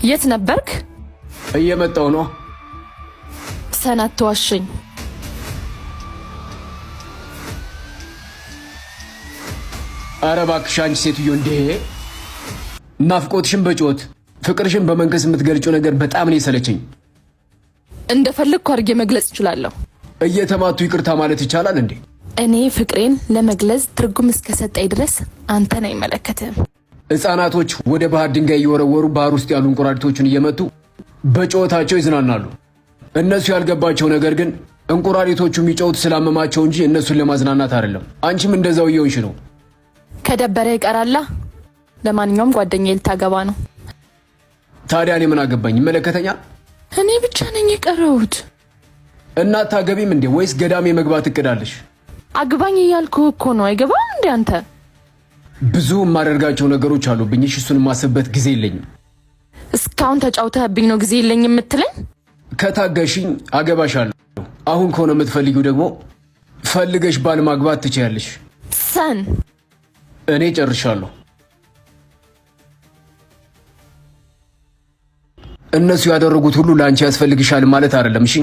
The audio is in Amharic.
የት ነበርክ? እየመጣው ነው። ሰናት ተዋሸኝ። ኧረ እባክሽ አንቺ ሴትዮ እንዴ! ናፍቆትሽን በጮት ፍቅርሽን በመንከስ የምትገልጪው ነገር በጣም ነው የሰለቸኝ። እንደፈለግኩ አድርጌ መግለጽ እችላለሁ። እየተማቱ ይቅርታ ማለት ይቻላል እንዴ? እኔ ፍቅሬን ለመግለጽ ትርጉም እስከሰጠኝ ድረስ አንተን አይመለከትም። ሕፃናቶች ወደ ባህር ድንጋይ እየወረወሩ ባህር ውስጥ ያሉ እንቁራሪቶችን እየመቱ በጨዋታቸው ይዝናናሉ። እነሱ ያልገባቸው ነገር ግን እንቁራሪቶቹ የሚጮሁት ስላመማቸው እንጂ እነሱን ለማዝናናት አይደለም። አንቺም እንደዛው እየሆንሽ ነው። ከደበረ ይቀራላ። ለማንኛውም ጓደኛዬ ልታገባ ነው። ታዲያ እኔ ምን አገባኝ? ይመለከተኛል? እኔ ብቻ ነኝ የቀረሁት። እና ታገቢም እንዴ ወይስ ገዳሜ መግባት እቅዳለሽ? አግባኝ እያልኩ እኮ ነው። አይገባም እንዴ አንተ? ብዙ የማደርጋቸው ነገሮች አሉብኝ። እሱን የማስብበት ጊዜ የለኝም። እስካሁን ተጫውተህብኝ ነው ጊዜ የለኝም የምትለኝ? ከታገሽኝ አገባሻለሁ። አሁን ከሆነ የምትፈልጊው ደግሞ ፈልገሽ ባል ማግባት ትችያለሽ። ሰን እኔ ጨርሻለሁ። እነሱ ያደረጉት ሁሉ ለአንቺ ያስፈልግሻል ማለት አይደለም። እሺ